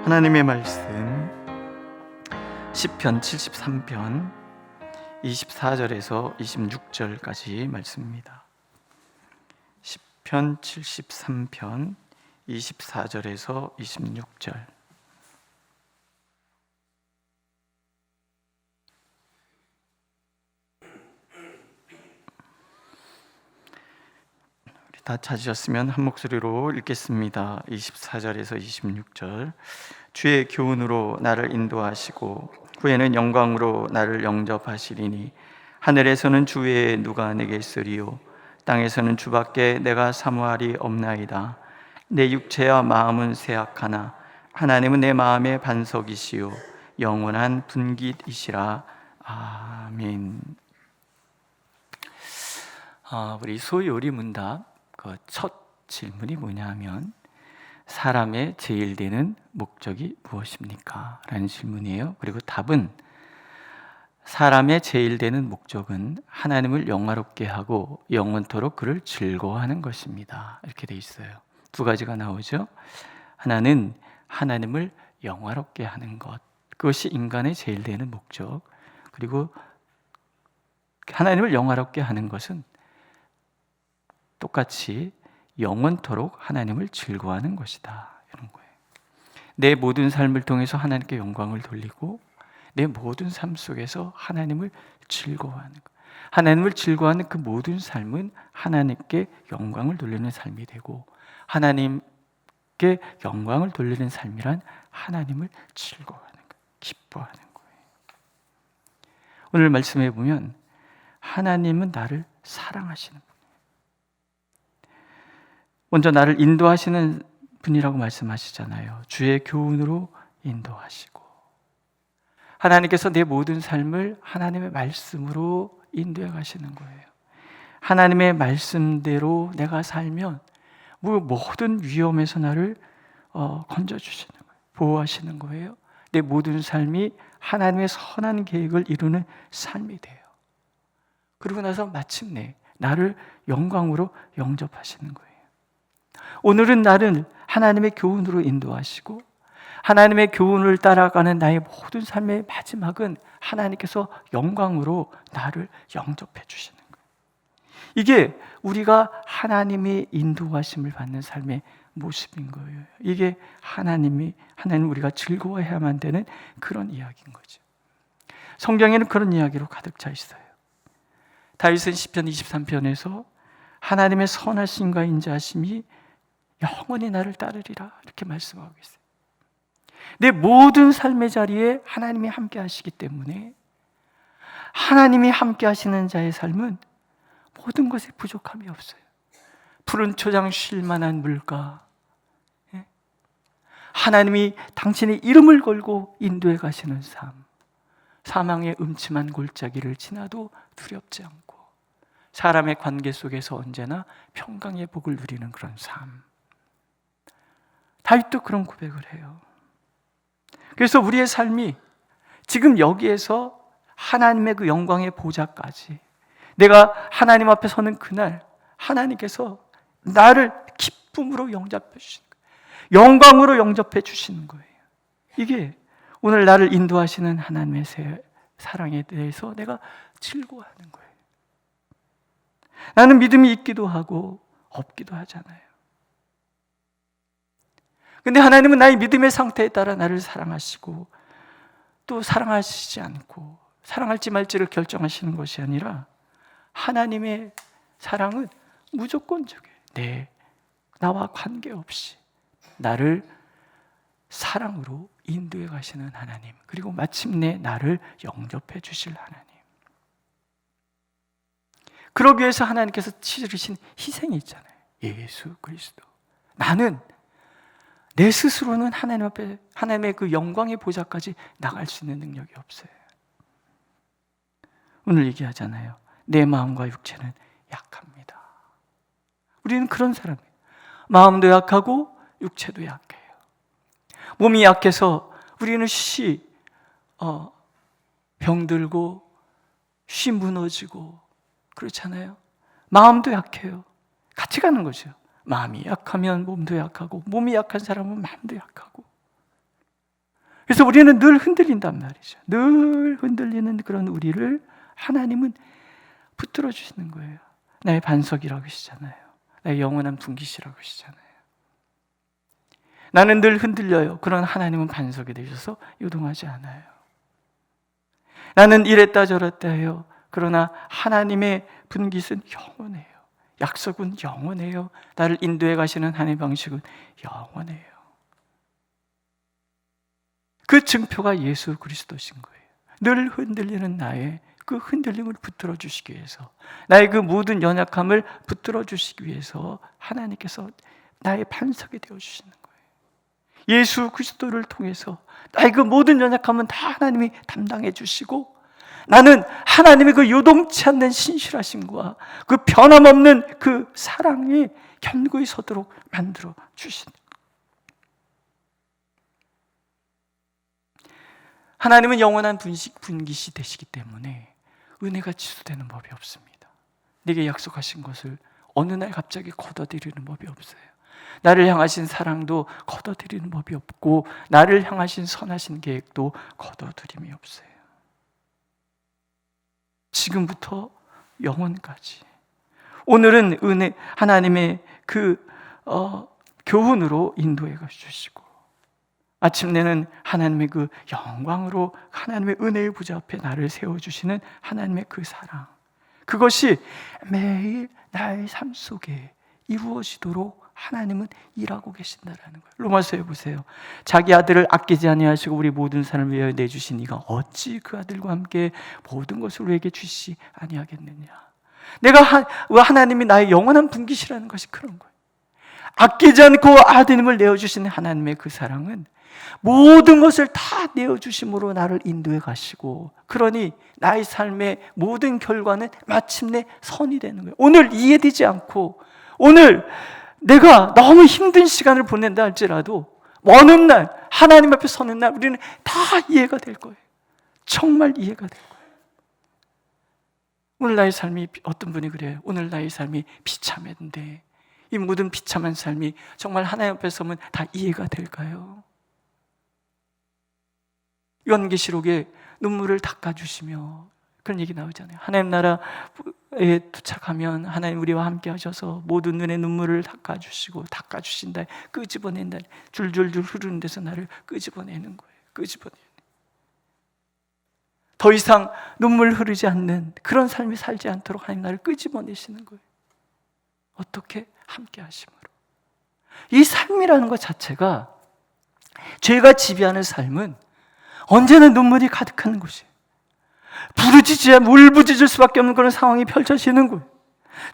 하나님의 말씀 시편 73편 24절에서 26절까지 말씀입니다. 시편 73편 24절에서 26절. 우리 다 찾으셨으면 한 목소리로 읽겠습니다. 24절에서 26절. 주의 교훈으로 나를 인도하시고 후에는 영광으로 나를 영접하시리니 하늘에서는 주 외에 누가 내게 있으리요 땅에서는 주밖에 내가 사모하리 없나이다. 내 육체와 마음은 쇠약하나 하나님은 내 마음의 반석이시요 영원한 분깃이시라. 아멘. 우리 소요리 문답 그 첫 질문이 뭐냐면 사람의 제일 되는 목적이 무엇입니까? 라는 질문이에요. 그리고 답은 사람의 제일 되는 목적은 하나님을 영화롭게 하고 영원토록 그를 즐거워하는 것입니다. 이렇게 돼 있어요. 두 가지가 나오죠. 하나는 하나님을 영화롭게 하는 것, 그것이 인간의 제일 되는 목적. 그리고 하나님을 영화롭게 하는 것은 똑같이 영원토록 하나님을 즐거워하는 것이다, 이런 거예요. 내 모든 삶을 통해서 하나님께 영광을 돌리고 내 모든 삶 속에서 하나님을 즐거워하는 것. 하나님을 즐거워하는 그 모든 삶은 하나님께 영광을 돌리는 삶이 되고, 하나님께 영광을 돌리는 삶이란 하나님을 즐거워하는 것, 기뻐하는 거예요. 오늘 말씀해 보면 하나님은 나를 사랑하시는 분, 먼저 나를 인도하시는 분이라고 말씀하시잖아요. 주의 교훈으로 인도하시고, 하나님께서 내 모든 삶을 하나님의 말씀으로 인도해 가시는 거예요. 하나님의 말씀대로 내가 살면 모든 위험에서 나를 건져주시는 거예요. 보호하시는 거예요. 내 모든 삶이 하나님의 선한 계획을 이루는 삶이 돼요. 그러고 나서 마침내 나를 영광으로 영접하시는 거예요. 오늘은 나를 하나님의 교훈으로 인도하시고 하나님의 교훈을 따라가는 나의 모든 삶의 마지막은 하나님께서 영광으로 나를 영접해 주시는 거예요. 이게 우리가 하나님의 인도하심을 받는 삶의 모습인 거예요. 이게 하나님 우리가 즐거워해야만 되는 그런 이야기인 거죠. 성경에는 그런 이야기로 가득 차 있어요. 다윗은 시편 23편에서 하나님의 선하심과 인자하심이 영원히 나를 따르리라, 이렇게 말씀하고 있어요. 내 모든 삶의 자리에 하나님이 함께 하시기 때문에 하나님이 함께 하시는 자의 삶은 모든 것에 부족함이 없어요. 푸른 초장 쉴 만한 물가, 하나님이 당신의 이름을 걸고 인도해 가시는 삶, 사망의 음침한 골짜기를 지나도 두렵지 않고 사람의 관계 속에서 언제나 평강의 복을 누리는 그런 삶. 다윗도 그런 고백을 해요. 그래서 우리의 삶이 지금 여기에서 하나님의 그 영광의 보좌까지, 내가 하나님 앞에 서는 그날 하나님께서 나를 기쁨으로 영접해 주시는 거예요. 영광으로 영접해 주시는 거예요. 이게 오늘 나를 인도하시는 하나님의 사랑에 대해서 내가 즐거워하는 거예요. 나는 믿음이 있기도 하고 없기도 하잖아요. 근데 하나님은 나의 믿음의 상태에 따라 나를 사랑하시고 또 사랑하시지 않고 사랑할지 말지를 결정하시는 것이 아니라 하나님의 사랑은 무조건적이에요. 나와 관계없이 나를 사랑으로 인도해 가시는 하나님, 그리고 마침내 나를 영접해 주실 하나님. 그러기 위해서 하나님께서 치르신 희생이 있잖아요. 예수 그리스도. 나는 내 스스로는 하나님 앞에 하나님의 그 영광의 보좌까지 나갈 수 있는 능력이 없어요. 오늘 얘기하잖아요. 내 마음과 육체는 약합니다. 우리는 그런 사람이에요. 마음도 약하고 육체도 약해요. 몸이 약해서 우리는 병들고 쉬 무너지고 그렇잖아요. 마음도 약해요. 같이 가는 거죠. 마음이 약하면 몸도 약하고, 몸이 약한 사람은 마음도 약하고. 그래서 우리는 늘 흔들린단 말이죠. 늘 흔들리는 그런 우리를 하나님은 붙들어 주시는 거예요. 나의 반석이라고 하시잖아요. 나의 영원한 분기시라고 하시잖아요. 나는 늘 흔들려요. 그런 하나님은 반석이 되셔서 요동하지 않아요. 나는 이랬다 저랬다 해요. 그러나 하나님의 분깃은 영원해요. 약속은 영원해요. 나를 인도해 가시는 하나님의 방식은 영원해요. 그 증표가 예수 그리스도신 거예요. 늘 흔들리는 나의 그 흔들림을 붙들어 주시기 위해서, 나의 그 모든 연약함을 붙들어 주시기 위해서 하나님께서 나의 반석이 되어 주시는 거예요. 예수 그리스도를 통해서 나의 그 모든 연약함은 다 하나님이 담당해 주시고, 나는 하나님의 그 요동치 않는 신실하심과 그 변함없는 그 사랑에 견고히 서도록 만들어 주신다. 하나님은 영원한 분깃이 되시기 때문에 은혜가 취소되는 법이 없습니다. 내게 약속하신 것을 어느 날 갑자기 걷어들이는 법이 없어요. 나를 향하신 사랑도 걷어들이는 법이 없고, 나를 향하신 선하신 계획도 걷어들임이 없어요. 지금부터 영원까지. 오늘은 은혜, 하나님의 그 교훈으로 인도해 주시고, 마침내는 하나님의 그 영광으로 하나님의 은혜의 부자 앞에 나를 세워주시는 하나님의 그 사랑, 그것이 매일 나의 삶 속에 이루어지도록 하나님은 일하고 계신다라는 거예요. 로마서에 보세요. 자기 아들을 아끼지 아니하시고 우리 모든 사람을 위하여 내주신 이가 어찌 그 아들과 함께 모든 것을 우리에게 주시지 아니하겠느냐. 내가 하나님이 나의 영원한 분깃이라는 것이 그런 거예요. 아끼지 않고 아드님을 내어주시는 하나님의 그 사랑은 모든 것을 다 내어주심으로 나를 인도해 가시고, 그러니 나의 삶의 모든 결과는 마침내 선이 되는 거예요. 오늘 이해되지 않고, 오늘 내가 너무 힘든 시간을 보낸다 할지라도 어느 날 하나님 앞에 서는 날 우리는 다 이해가 될 거예요. 정말 이해가 될 거예요. 오늘 나의 삶이, 어떤 분이 그래요. 오늘 나의 삶이 비참했는데 이 모든 비참한 삶이 정말 하나님 앞에 서면 다 이해가 될까요? 요한계시록에 눈물을 닦아주시며 그런 얘기 나오잖아요. 하나님 나라에 도착하면 하나님 우리와 함께 하셔서 모든 눈의 눈물을 닦아주시고, 닦아주신다, 끄집어낸다, 줄줄줄 흐르는 데서 나를 끄집어내는 거예요. 끄집어내는. 더 이상 눈물 흐르지 않는 그런 삶이 살지 않도록 하나님 나를 끄집어내시는 거예요. 어떻게? 함께 하심으로. 이 삶이라는 것 자체가, 죄가 지배하는 삶은 언제나 눈물이 가득한 곳이에요. 부르짖어야 울부짖을 수밖에 없는 그런 상황이 펼쳐지는 거예요.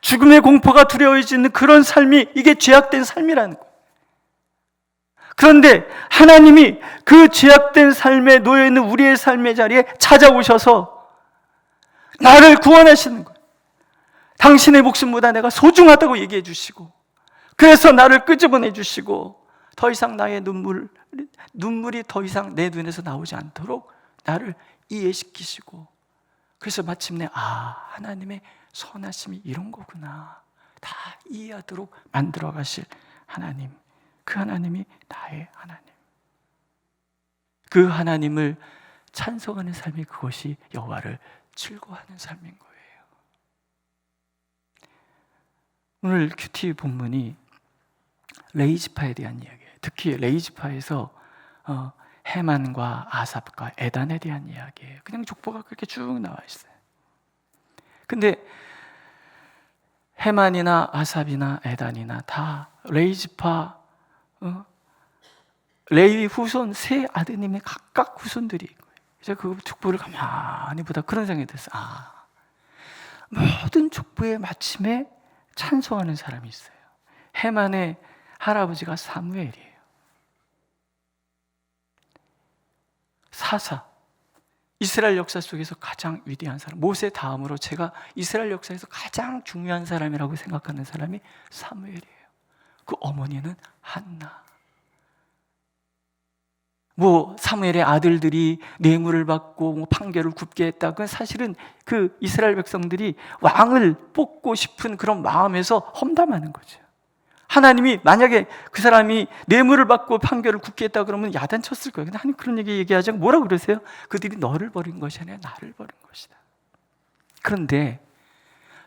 죽음의 공포가 두려워지는 그런 삶이, 이게 죄악된 삶이라는 거예요. 그런데 하나님이 그 죄악된 삶에 놓여있는 우리의 삶의 자리에 찾아오셔서 나를 구원하시는 거예요. 당신의 목숨보다 내가 소중하다고 얘기해 주시고, 그래서 나를 끄집어내 주시고, 더 이상 나의 눈물이 더 이상 내 눈에서 나오지 않도록 나를 이해시키시고, 그래서 마침내 하나님의 선하심이 이런 거구나, 다 이해하도록 만들어 가실 하나님, 그 하나님이 나의 하나님, 그 하나님을 찬송하는 삶이, 그것이 여호와를 즐거워하는 삶인 거예요. 오늘 큐티 본문이 레이지파에 대한 이야기예요. 특히 레이지파에서 헤만과 아삽과 에단에 대한 이야기예요. 그냥 족보가 그렇게 쭉 나와 있어요. 근데 헤만이나 아삽이나 에단이나 다 레이지파, 레위 후손 세 아드님의 각각 후손들이 있고요. 그래서 그 족보를 가만히 보다 그런 생각이 들었어요. 모든 족보의 마침에 찬송하는 사람이 있어요. 헤만의 할아버지가 사무엘이에요. 사사, 이스라엘 역사 속에서 가장 위대한 사람, 모세 다음으로 제가 이스라엘 역사에서 가장 중요한 사람이라고 생각하는 사람이 사무엘이에요. 그 어머니는 한나. 사무엘의 아들들이 뇌물을 받고 판결을 굽게 했다. 그건 사실은 그 이스라엘 백성들이 왕을 뽑고 싶은 그런 마음에서 험담하는 거죠. 하나님이 만약에 그 사람이 뇌물을 받고 판결을 굳게 했다 그러면 야단쳤을 거예요. 근데 하나님 그런 얘기하지 않고 뭐라고 그러세요? 그들이 너를 버린 것이 아니라 나를 버린 것이다. 그런데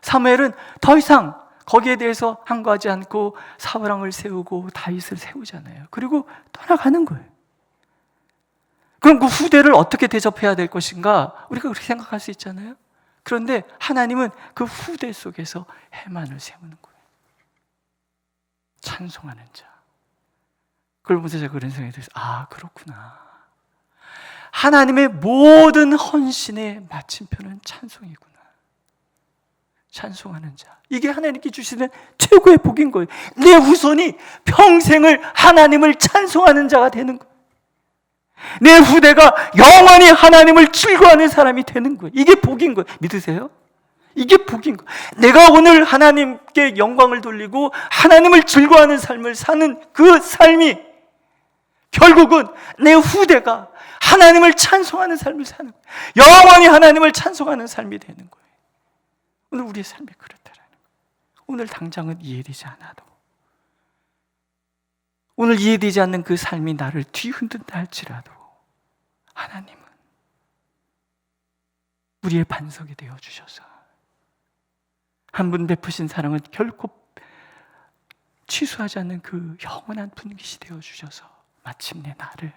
사무엘은 더 이상 거기에 대해서 항거하지 않고 사울왕을 세우고 다윗을 세우잖아요. 그리고 떠나가는 거예요. 그럼 그 후대를 어떻게 대접해야 될 것인가? 우리가 그렇게 생각할 수 있잖아요. 그런데 하나님은 그 후대 속에서 해만을 세우는 거예요. 찬송하는 자. 그걸 보면서 제가 그런 생각이 들어서 아, 그렇구나. 하나님의 모든 헌신의 마침표는 찬송이구나. 찬송하는 자. 이게 하나님께 주시는 최고의 복인 거예요. 내 후손이 평생을 하나님을 찬송하는 자가 되는 거예요. 내 후대가 영원히 하나님을 즐거워하는 사람이 되는 거예요. 이게 복인 거예요. 믿으세요? 이게 복인 거예요. 내가 오늘 하나님께 영광을 돌리고 하나님을 즐거워하는 삶을 사는 그 삶이 결국은 내 후대가 하나님을 찬송하는 삶을 사는 거예요. 영원히 하나님을 찬송하는 삶이 되는 거예요. 오늘 우리의 삶이 그렇다라는 거예요. 오늘 당장은 이해되지 않아도, 오늘 이해되지 않는 그 삶이 나를 뒤흔든다 할지라도 하나님은 우리의 반석이 되어주셔서 한 분 베푸신 사랑은 결코 취소하지 않는 그 영원한 분깃이 되어주셔서 마침내 나를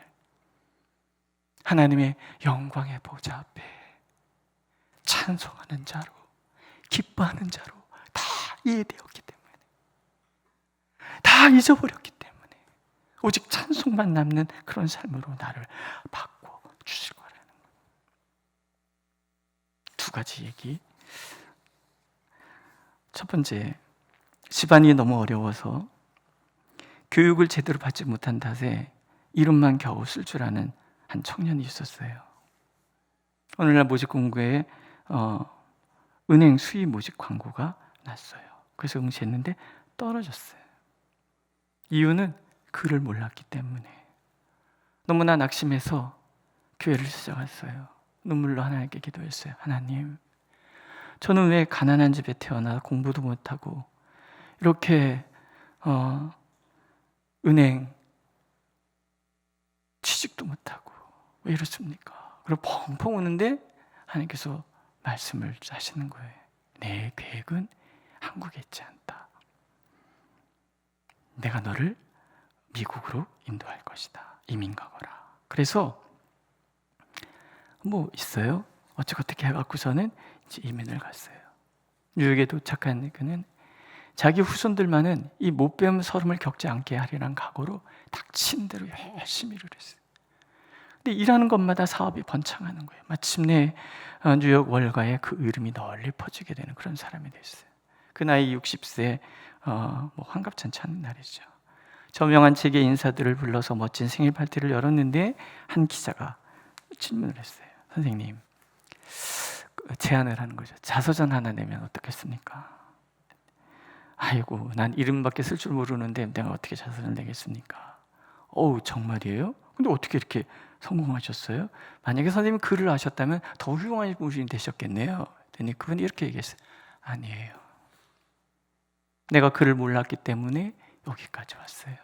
하나님의 영광의 보좌 앞에 찬송하는 자로, 기뻐하는 자로 다 이해되었기 때문에, 다 잊어버렸기 때문에 오직 찬송만 남는 그런 삶으로 나를 바꿔 주실 거라는 거예요. 두 가지 얘기. 첫 번째, 집안이 너무 어려워서 교육을 제대로 받지 못한 탓에 이름만 겨우 쓸 줄 아는 한 청년이 있었어요. 오늘날 모집 공고에 은행 수의 모집 광고가 났어요. 그래서 응시했는데 떨어졌어요. 이유는 글을 몰랐기 때문에. 너무나 낙심해서 교회를 시작했어요. 눈물로 하나님께 기도했어요. 하나님, 저는 왜 가난한 집에 태어나 공부도 못하고 이렇게 은행 취직도 못하고 왜 이렇습니까? 그리고 펑펑 우는데 하나님께서 말씀을 하시는 거예요. 내 계획은 한국에 있지 않다. 내가 너를 미국으로 인도할 것이다. 이민 가거라. 그래서 뭐 있어요? 어떻게 해갖고서는 이제 이민을 갔어요. 뉴욕에 도착한 그는 자기 후손들만은 이 못 배운 서름을 겪지 않게 하리라는 각오로 닥친 대로 열심히 일을 했어요. 근데 일하는 것마다 사업이 번창하는 거예요. 마침내 뉴욕 월가에 그 이름이 널리 퍼지게 되는 그런 사람이 됐어요. 그 나이 60세 환갑잔치 하는 날이죠. 저명한 책의 인사들을 불러서 멋진 생일 파티를 열었는데 한 기자가 질문을 했어요. 선생님, 제안을 하는 거죠. 자서전 하나 내면 어떻겠습니까? 아이고, 난 이름밖에 쓸 줄 모르는데 내가 어떻게 자서전을 내겠습니까? 어우, 정말이에요? 근데 어떻게 이렇게 성공하셨어요? 만약에 선생님이 글을 아셨다면 더 훌륭한 분이 되셨겠네요. 그랬더니 그분이 이렇게 얘기했어요. 아니에요. 내가 글을 몰랐기 때문에 여기까지 왔어요.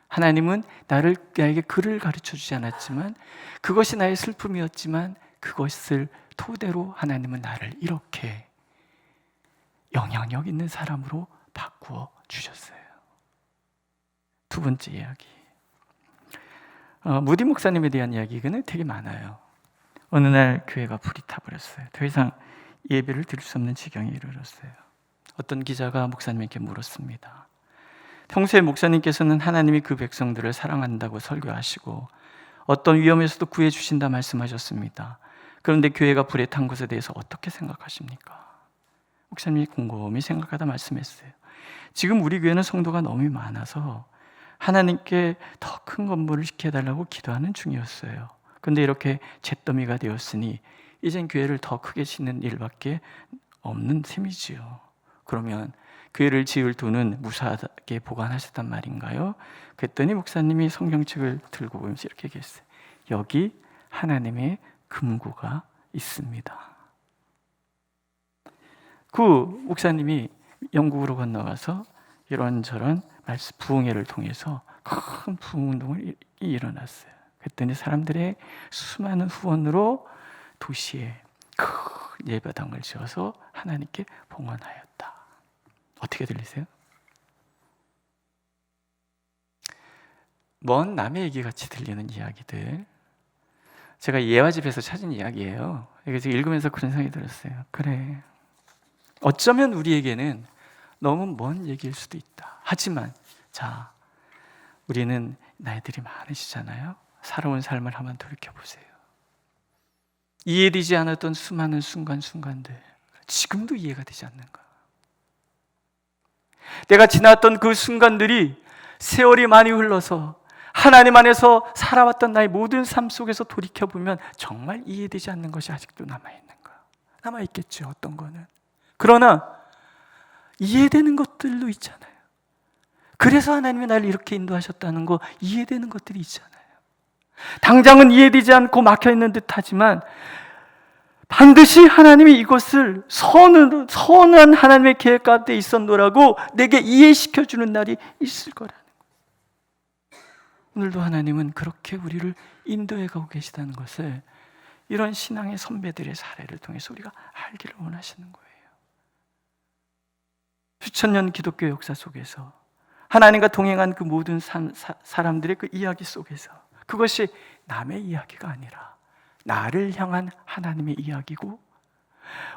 하나님은 나에게 글을 가르쳐 주지 않았지만, 그것이 나의 슬픔이었지만 그것을 토대로 하나님은 나를 이렇게 영향력 있는 사람으로 바꾸어 주셨어요. 두 번째 이야기, 무디 목사님에 대한 이야기는 되게 많아요. 어느 날 교회가 불이 타버렸어요. 더 이상 예배를 드릴 수 없는 지경에 이르렀어요. 어떤 기자가 목사님에게 물었습니다. 평소에 목사님께서는 하나님이 그 백성들을 사랑한다고 설교하시고 어떤 위험에서도 구해주신다 말씀하셨습니다. 그런데 교회가 불에 탄 것에 대해서 어떻게 생각하십니까? 목사님이 곰곰이 생각하다 말씀했어요. 지금 우리 교회는 성도가 너무 많아서 하나님께 더 큰 건물을 지켜달라고 기도하는 중이었어요. 그런데 이렇게 잿더미가 되었으니 이젠 교회를 더 크게 짓는 일밖에 없는 셈이지요. 그러면 교회를 지을 돈은 무사하게 보관하셨단 말인가요? 그랬더니 목사님이 성경책을 들고 보면서 이렇게 얘기했어요. 여기 하나님의 금고가 있습니다. 그 목사님이 영국으로 건너가서 이런저런 말씀 부흥회를 통해서 큰 부흥운동이 일어났어요. 그랬더니 사람들의 수많은 후원으로 도시에 큰 예배당을 지어서 하나님께 봉헌하였다. 어떻게 들리세요? 먼 남의 얘기 같이 들리는 이야기들, 제가 예화집에서 찾은 이야기예요. 그래서 읽으면서 그런 생각이 들었어요. 그래, 어쩌면 우리에게는 너무 먼 얘기일 수도 있다. 하지만 자, 우리는 나이들이 많으시잖아요. 살아온 삶을 한번 돌이켜보세요. 이해되지 않았던 수많은 순간순간들, 지금도 이해가 되지 않는 거야. 내가 지났던 그 순간들이 세월이 많이 흘러서 하나님 안에서 살아왔던 나의 모든 삶 속에서 돌이켜보면 정말 이해되지 않는 것이 아직도 남아있는 거야. 남아있겠죠, 어떤 거는. 그러나 이해되는 것들도 있잖아요. 그래서 하나님이 나를 이렇게 인도하셨다는 거, 이해되는 것들이 있잖아요. 당장은 이해되지 않고 막혀있는 듯 하지만 반드시 하나님이 이것을 선한 하나님의 계획 가운데 있었노라고 내게 이해시켜주는 날이 있을 거라는 거예요. 오늘도 하나님은 그렇게 우리를 인도해 가고 계시다는 것을 이런 신앙의 선배들의 사례를 통해서 우리가 알기를 원하시는 거예요. 수천 년 기독교 역사 속에서 하나님과 동행한 그 모든 사람들의 그 이야기 속에서 그것이 남의 이야기가 아니라 나를 향한 하나님의 이야기고,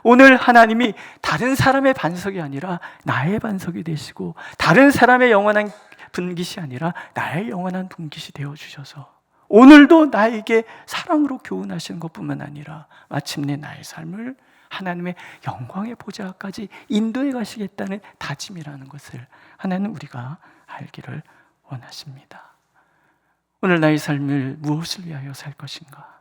오늘 하나님이 다른 사람의 반석이 아니라 나의 반석이 되시고, 다른 사람의 영원한 분깃이 아니라 나의 영원한 분깃이 되어주셔서 오늘도 나에게 사랑으로 교훈하시는 것뿐만 아니라 마침내 나의 삶을 하나님의 영광의 보좌까지 인도해 가시겠다는 다짐이라는 것을 하나님은 우리가 알기를 원하십니다. 오늘 나의 삶을 무엇을 위하여 살 것인가?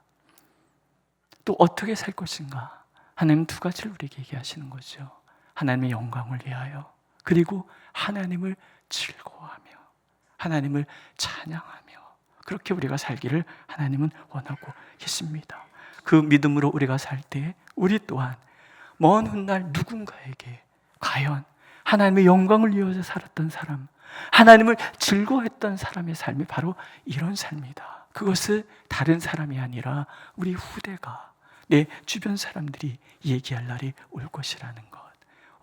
또 어떻게 살 것인가? 하나님은 두 가지를 우리에게 얘기하시는 거죠. 하나님의 영광을 위하여, 그리고 하나님을 즐거워하며 하나님을 찬양하며, 그렇게 우리가 살기를 하나님은 원하고 계십니다. 그 믿음으로 우리가 살 때 우리 또한 먼 훗날 누군가에게 과연 하나님의 영광을 위해서 살았던 사람, 하나님을 즐거워했던 사람의 삶이 바로 이런 삶이다. 그것을 다른 사람이 아니라 우리 후대가, 내 주변 사람들이 얘기할 날이 올 것이라는 것,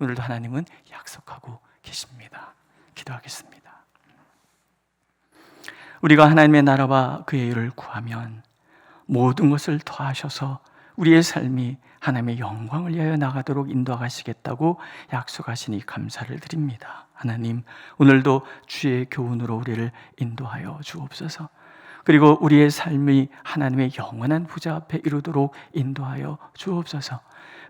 오늘도 하나님은 약속하고 계십니다. 기도하겠습니다. 우리가 하나님의 나라와 그의 의를 구하면 모든 것을 더하셔서 우리의 삶이 하나님의 영광을 위하여 나가도록 인도하시겠다고 약속하시니 감사를 드립니다. 하나님, 오늘도 주의 교훈으로 우리를 인도하여 주옵소서. 그리고 우리의 삶이 하나님의 영원한 보좌 앞에 이루도록 인도하여 주옵소서.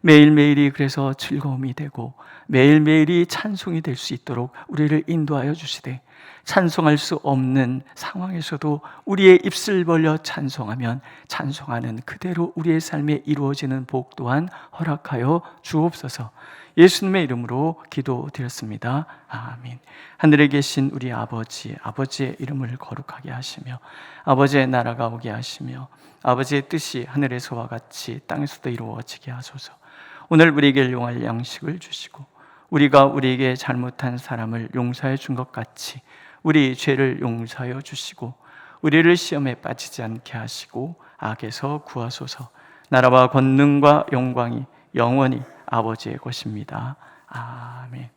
매일매일이 그래서 즐거움이 되고 매일매일이 찬송이 될 수 있도록 우리를 인도하여 주시되, 찬송할 수 없는 상황에서도 우리의 입술 벌려 찬송하면 찬송하는 그대로 우리의 삶에 이루어지는 복 또한 허락하여 주옵소서. 예수님의 이름으로 기도드렸습니다. 아멘. 하늘에 계신 우리 아버지, 아버지의 이름을 거룩하게 하시며 아버지의 나라가 오게 하시며 아버지의 뜻이 하늘에서와 같이 땅에서도 이루어지게 하소서. 오늘 우리에게 용할 양식을 주시고 우리가 우리에게 잘못한 사람을 용서해 준 것 같이 우리 죄를 용서하여 주시고 우리를 시험에 빠지지 않게 하시고 악에서 구하소서. 나라와 권능과 영광이 영원히 아버지의 것입니다. 아멘.